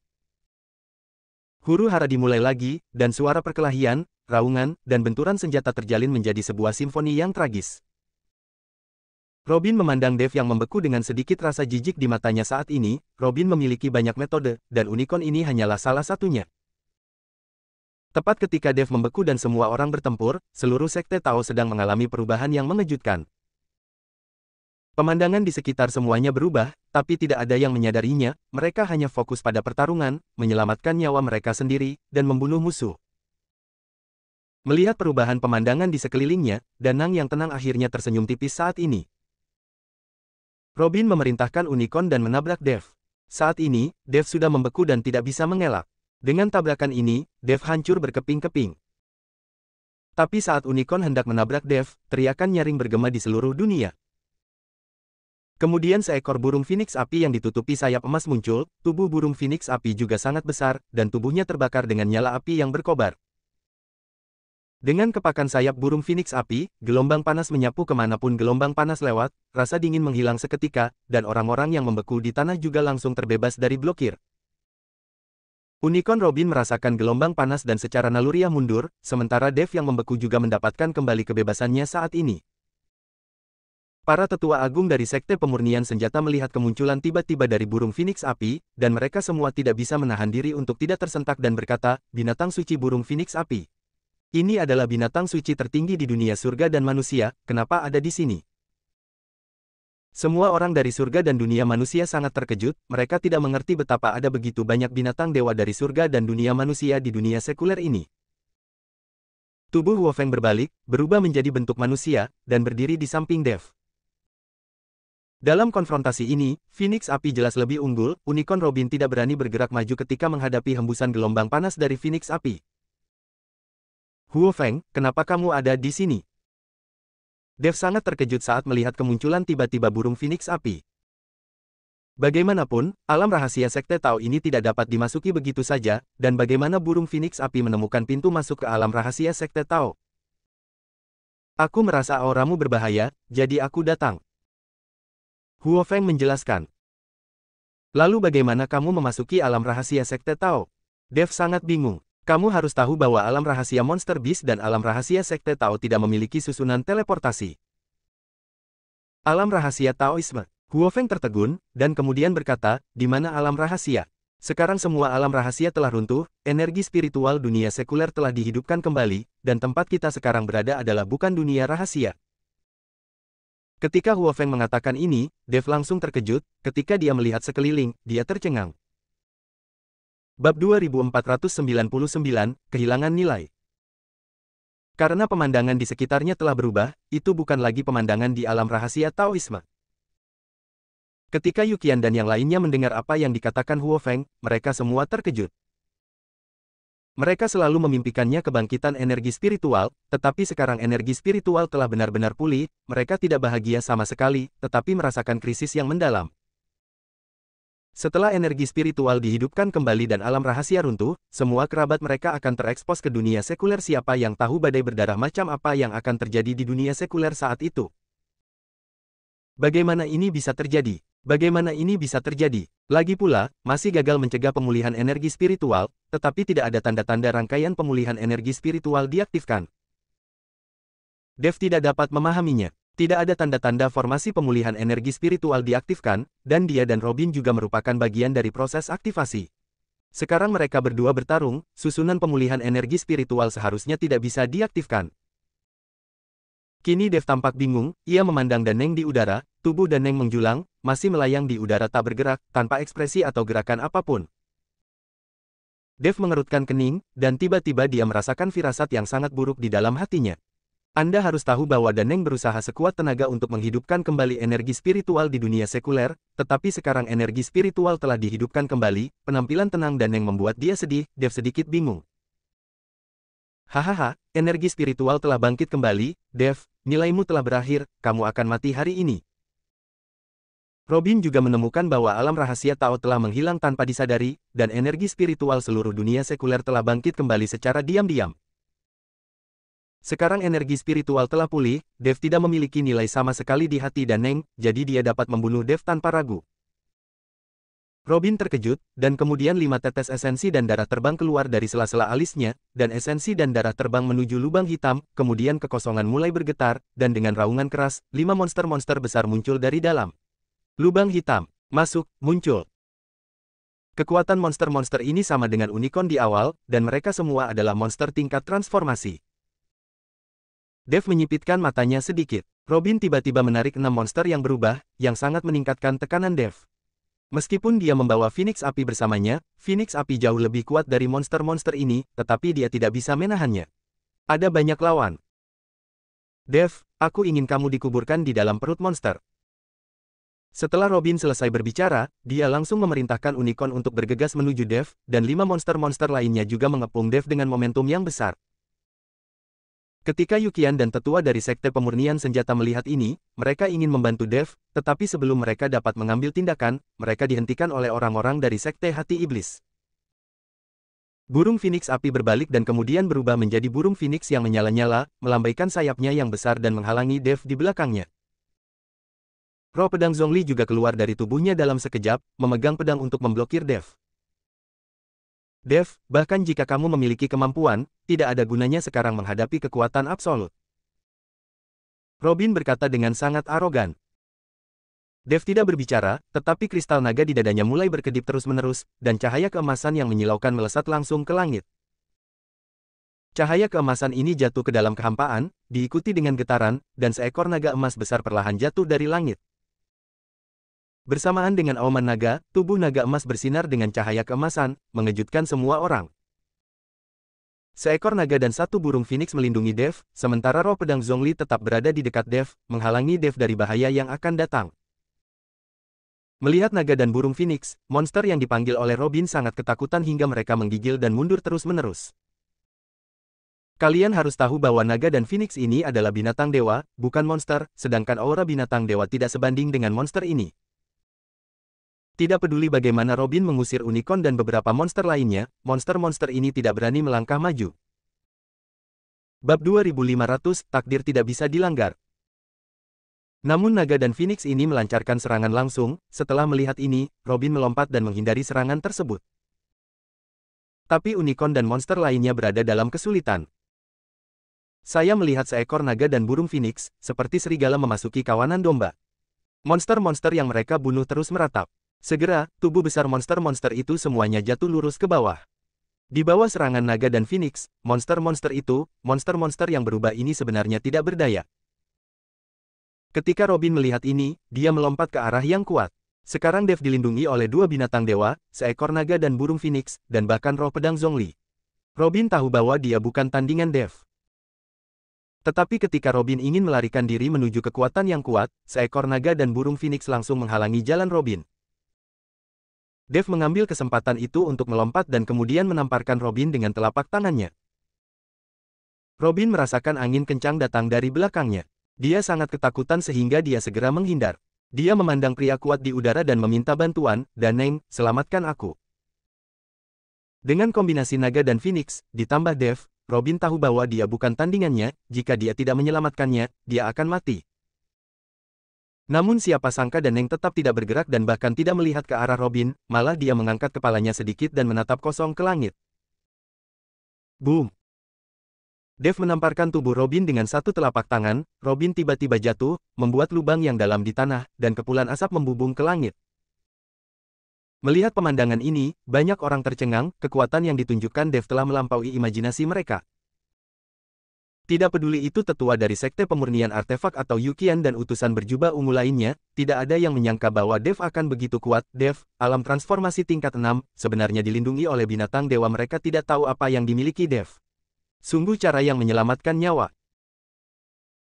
Huru-hara dimulai lagi, dan suara perkelahian, raungan, dan benturan senjata terjalin menjadi sebuah simfoni yang tragis. Robin memandang Dev yang membeku dengan sedikit rasa jijik di matanya saat ini. Robin memiliki banyak metode, dan unicorn ini hanyalah salah satunya. Tepat ketika Dev membeku dan semua orang bertempur, seluruh Sekte Tao sedang mengalami perubahan yang mengejutkan. Pemandangan di sekitar semuanya berubah, tapi tidak ada yang menyadarinya. Mereka hanya fokus pada pertarungan, menyelamatkan nyawa mereka sendiri, dan membunuh musuh. Melihat perubahan pemandangan di sekelilingnya, Danang yang tenang akhirnya tersenyum tipis saat ini. Robin memerintahkan unicorn dan menabrak Dev. Saat ini, Dev sudah membeku dan tidak bisa mengelak. Dengan tabrakan ini, Dev hancur berkeping-keping. Tapi saat unicorn hendak menabrak Dev, teriakan nyaring bergema di seluruh dunia. Kemudian seekor burung phoenix api yang ditutupi sayap emas muncul. Tubuh burung phoenix api juga sangat besar, dan tubuhnya terbakar dengan nyala api yang berkobar. Dengan kepakan sayap burung phoenix api, gelombang panas menyapu kemanapun gelombang panas lewat, rasa dingin menghilang seketika, dan orang-orang yang membeku di tanah juga langsung terbebas dari blokir. Unicorn Robin merasakan gelombang panas dan secara naluriah mundur, sementara Dev yang membeku juga mendapatkan kembali kebebasannya saat ini. Para tetua agung dari Sekte Pemurnian Senjata melihat kemunculan tiba-tiba dari burung phoenix api, dan mereka semua tidak bisa menahan diri untuk tidak tersentak dan berkata, binatang suci burung phoenix api. Ini adalah binatang suci tertinggi di dunia surga dan manusia, kenapa ada di sini? Semua orang dari surga dan dunia manusia sangat terkejut, mereka tidak mengerti betapa ada begitu banyak binatang dewa dari surga dan dunia manusia di dunia sekuler ini. Tubuh Huo Feng berbalik, berubah menjadi bentuk manusia, dan berdiri di samping Dev. Dalam konfrontasi ini, Phoenix Api jelas lebih unggul. Unicorn Robin tidak berani bergerak maju ketika menghadapi hembusan gelombang panas dari Phoenix Api. Huo Feng, kenapa kamu ada di sini? Dev sangat terkejut saat melihat kemunculan tiba-tiba burung phoenix api. Bagaimanapun, alam rahasia Sekte Tao ini tidak dapat dimasuki begitu saja, dan bagaimana burung phoenix api menemukan pintu masuk ke alam rahasia Sekte Tao? Aku merasa auramu berbahaya, jadi aku datang. Huo Feng menjelaskan. Lalu bagaimana kamu memasuki alam rahasia Sekte Tao? Dev sangat bingung. Kamu harus tahu bahwa alam rahasia Monster Beast dan alam rahasia Sekte Tao tidak memiliki susunan teleportasi. Alam rahasia Taoisme. Huo Feng tertegun, dan kemudian berkata, di mana alam rahasia? Sekarang semua alam rahasia telah runtuh, energi spiritual dunia sekuler telah dihidupkan kembali, dan tempat kita sekarang berada adalah bukan dunia rahasia. Ketika Huo Feng mengatakan ini, Dev langsung terkejut, ketika dia melihat sekeliling, dia tercengang. Bab 2499, Kehilangan Nilai. Karena pemandangan di sekitarnya telah berubah, itu bukan lagi pemandangan di alam rahasia Taoisme. Ketika Yuqian dan yang lainnya mendengar apa yang dikatakan Huo Feng, mereka semua terkejut. Mereka selalu memimpikannya kebangkitan energi spiritual, tetapi sekarang energi spiritual telah benar-benar pulih, mereka tidak bahagia sama sekali, tetapi merasakan krisis yang mendalam. Setelah energi spiritual dihidupkan kembali dan alam rahasia runtuh, semua kerabat mereka akan terekspos ke dunia sekuler. Siapa yang tahu badai berdarah macam apa yang akan terjadi di dunia sekuler saat itu? Bagaimana ini bisa terjadi? Bagaimana ini bisa terjadi? Lagi pula, masih gagal mencegah pemulihan energi spiritual, tetapi tidak ada tanda-tanda rangkaian pemulihan energi spiritual diaktifkan. Dev tidak dapat memahaminya. Tidak ada tanda-tanda formasi pemulihan energi spiritual diaktifkan, dan dia dan Robin juga merupakan bagian dari proses aktivasi. Sekarang mereka berdua bertarung, susunan pemulihan energi spiritual seharusnya tidak bisa diaktifkan. Kini Dev tampak bingung, ia memandang Daneng di udara, tubuh Daneng menjulang, masih melayang di udara tak bergerak, tanpa ekspresi atau gerakan apapun. Dev mengerutkan kening, dan tiba-tiba dia merasakan firasat yang sangat buruk di dalam hatinya. Anda harus tahu bahwa Daneng berusaha sekuat tenaga untuk menghidupkan kembali energi spiritual di dunia sekuler, tetapi sekarang energi spiritual telah dihidupkan kembali. Penampilan tenang Daneng membuat dia sedih. Dev sedikit bingung. Hahaha, energi spiritual telah bangkit kembali. Dev, nilaimu telah berakhir, kamu akan mati hari ini. Robin juga menemukan bahwa alam rahasia Tao telah menghilang tanpa disadari, dan energi spiritual seluruh dunia sekuler telah bangkit kembali secara diam-diam. Sekarang energi spiritual telah pulih, Dev tidak memiliki nilai sama sekali di hati Daneng, jadi dia dapat membunuh Dev tanpa ragu. Robin terkejut, dan kemudian 5 tetes esensi dan darah terbang keluar dari sela-sela alisnya, dan esensi dan darah terbang menuju lubang hitam, kemudian kekosongan mulai bergetar, dan dengan raungan keras, 5 monster-monster besar muncul dari dalam lubang hitam. Masuk, muncul. Kekuatan monster-monster ini sama dengan unicorn di awal, dan mereka semua adalah monster tingkat transformasi. Dev menyipitkan matanya sedikit. Robin tiba-tiba menarik 6 monster yang berubah, yang sangat meningkatkan tekanan Dev. Meskipun dia membawa Phoenix Api bersamanya, Phoenix Api jauh lebih kuat dari monster-monster ini, tetapi dia tidak bisa menahannya. Ada banyak lawan. Dev, aku ingin kamu dikuburkan di dalam perut monster. Setelah Robin selesai berbicara, dia langsung memerintahkan unicorn untuk bergegas menuju Dev, dan 5 monster-monster lainnya juga mengepung Dev dengan momentum yang besar. Ketika Yuqian dan tetua dari Sekte Pemurnian Senjata melihat ini, mereka ingin membantu Dev, tetapi sebelum mereka dapat mengambil tindakan, mereka dihentikan oleh orang-orang dari Sekte Hati Iblis. Burung Phoenix Api berbalik dan kemudian berubah menjadi burung Phoenix yang menyala-nyala, melambaikan sayapnya yang besar dan menghalangi Dev di belakangnya. Roh pedang Zhongli juga keluar dari tubuhnya dalam sekejap, memegang pedang untuk memblokir Dev. Dev, bahkan jika kamu memiliki kemampuan, tidak ada gunanya sekarang menghadapi kekuatan absolut. Robin berkata dengan sangat arogan. Dev tidak berbicara, tetapi kristal naga di dadanya mulai berkedip terus-menerus, dan cahaya keemasan yang menyilaukan melesat langsung ke langit. Cahaya keemasan ini jatuh ke dalam kehampaan, diikuti dengan getaran, dan seekor naga emas besar perlahan jatuh dari langit. Bersamaan dengan auman naga, tubuh naga emas bersinar dengan cahaya keemasan, mengejutkan semua orang. Seekor naga dan 1 burung Phoenix melindungi Dev, sementara roh pedang Zhongli tetap berada di dekat Dev, menghalangi Dev dari bahaya yang akan datang. Melihat naga dan burung Phoenix, monster yang dipanggil oleh Robin sangat ketakutan hingga mereka menggigil dan mundur terus-menerus. Kalian harus tahu bahwa naga dan Phoenix ini adalah binatang dewa, bukan monster, sedangkan aura binatang dewa tidak sebanding dengan monster ini. Tidak peduli bagaimana Robin mengusir unicorn dan beberapa monster lainnya, monster-monster ini tidak berani melangkah maju. Bab 2500, takdir tidak bisa dilanggar. Namun naga dan Phoenix ini melancarkan serangan langsung. Setelah melihat ini, Robin melompat dan menghindari serangan tersebut. Tapi unicorn dan monster lainnya berada dalam kesulitan. Saya melihat seekor naga dan burung Phoenix, seperti serigala memasuki kawanan domba. Monster-monster yang mereka bunuh terus meratap. Segera, tubuh besar monster-monster itu semuanya jatuh lurus ke bawah. Di bawah serangan naga dan Phoenix, monster-monster yang berubah ini sebenarnya tidak berdaya. Ketika Robin melihat ini, dia melompat ke arah yang kuat. Sekarang Dev dilindungi oleh dua binatang dewa, seekor naga dan burung Phoenix, dan bahkan roh pedang Zhongli. Robin tahu bahwa dia bukan tandingan Dev. Tetapi ketika Robin ingin melarikan diri menuju kekuatan yang kuat, seekor naga dan burung Phoenix langsung menghalangi jalan Robin. Dev mengambil kesempatan itu untuk melompat dan kemudian menamparkan Robin dengan telapak tangannya. Robin merasakan angin kencang datang dari belakangnya. Dia sangat ketakutan sehingga dia segera menghindar. Dia memandang pria kuat di udara dan meminta bantuan, "Daneng, selamatkan aku." Dengan kombinasi naga dan Phoenix, ditambah Dev, Robin tahu bahwa dia bukan tandingannya. Jika dia tidak menyelamatkannya, dia akan mati. Namun siapa sangka Daneng tetap tidak bergerak dan bahkan tidak melihat ke arah Robin, malah dia mengangkat kepalanya sedikit dan menatap kosong ke langit. Boom! Dev menamparkan tubuh Robin dengan satu telapak tangan. Robin tiba-tiba jatuh, membuat lubang yang dalam di tanah, dan kepulan asap membubung ke langit. Melihat pemandangan ini, banyak orang tercengang. Kekuatan yang ditunjukkan Dev telah melampaui imajinasi mereka. Tidak peduli itu tetua dari Sekte Pemurnian Artefak atau Yukian dan utusan berjubah ungu lainnya, tidak ada yang menyangka bahwa Dev akan begitu kuat. Dev, alam transformasi tingkat 6, sebenarnya dilindungi oleh binatang dewa. Mereka tidak tahu apa yang dimiliki Dev. Sungguh cara yang menyelamatkan nyawa.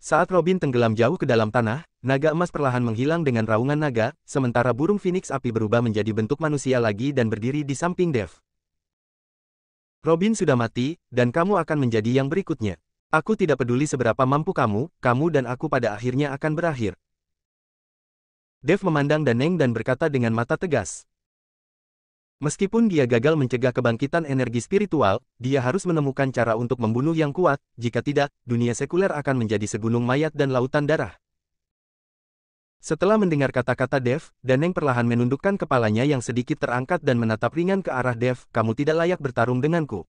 Saat Robin tenggelam jauh ke dalam tanah, naga emas perlahan menghilang dengan raungan naga, sementara burung Phoenix api berubah menjadi bentuk manusia lagi dan berdiri di samping Dev. Robin sudah mati, dan kamu akan menjadi yang berikutnya. Aku tidak peduli seberapa mampu kamu dan aku pada akhirnya akan berakhir. Dev memandang Daneng dan berkata dengan mata tegas. Meskipun dia gagal mencegah kebangkitan energi spiritual, dia harus menemukan cara untuk membunuh yang kuat. Jika tidak, dunia sekuler akan menjadi segunung mayat dan lautan darah. Setelah mendengar kata-kata Dev, Daneng perlahan menundukkan kepalanya yang sedikit terangkat dan menatap ringan ke arah Dev. "Kamu tidak layak bertarung denganku.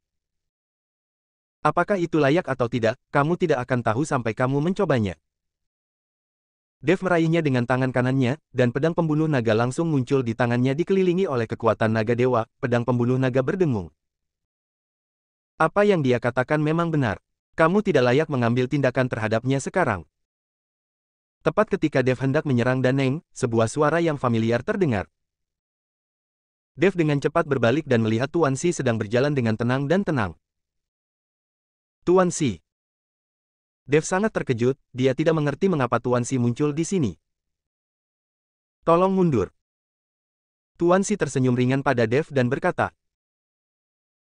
Apakah itu layak atau tidak, kamu tidak akan tahu sampai kamu mencobanya." Dev meraihnya dengan tangan kanannya, dan pedang pembunuh naga langsung muncul di tangannya dikelilingi oleh kekuatan naga dewa. Pedang pembunuh naga berdengung. Apa yang dia katakan memang benar. Kamu tidak layak mengambil tindakan terhadapnya sekarang. Tepat ketika Dev hendak menyerang Daneng, sebuah suara yang familiar terdengar. Dev dengan cepat berbalik dan melihat Tuan Xi sedang berjalan dengan tenang dan tenang. Tuan Xi. Dev sangat terkejut, dia tidak mengerti mengapa Tuan Xi muncul di sini. "Tolong mundur." Tuan Xi tersenyum ringan pada Dev dan berkata,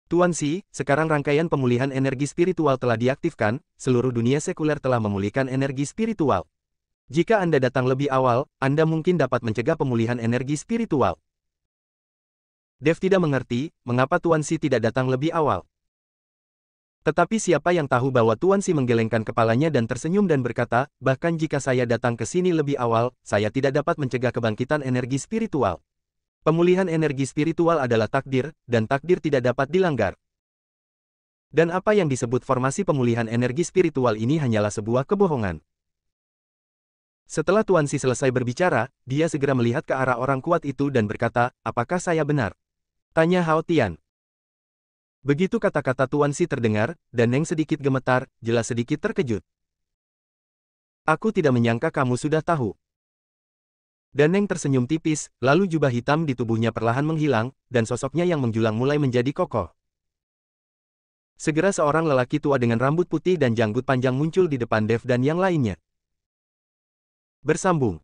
"Tuan Xi, sekarang rangkaian pemulihan energi spiritual telah diaktifkan, seluruh dunia sekuler telah memulihkan energi spiritual. Jika Anda datang lebih awal, Anda mungkin dapat mencegah pemulihan energi spiritual." Dev tidak mengerti, mengapa Tuan Xi tidak datang lebih awal. Tetapi siapa yang tahu bahwa Tuan Xi menggelengkan kepalanya dan tersenyum dan berkata, "Bahkan jika saya datang ke sini lebih awal, saya tidak dapat mencegah kebangkitan energi spiritual. Pemulihan energi spiritual adalah takdir, dan takdir tidak dapat dilanggar. Dan apa yang disebut formasi pemulihan energi spiritual ini hanyalah sebuah kebohongan." Setelah Tuan Xi selesai berbicara, dia segera melihat ke arah orang kuat itu dan berkata, "Apakah saya benar?" tanya Hao Tian. Begitu kata-kata Tuan Xi terdengar, Daneng sedikit gemetar, jelas sedikit terkejut. "Aku tidak menyangka kamu sudah tahu." Daneng tersenyum tipis, lalu jubah hitam di tubuhnya perlahan menghilang, dan sosoknya yang menjulang mulai menjadi kokoh. Segera seorang lelaki tua dengan rambut putih dan janggut panjang muncul di depan Dev dan yang lainnya. Bersambung.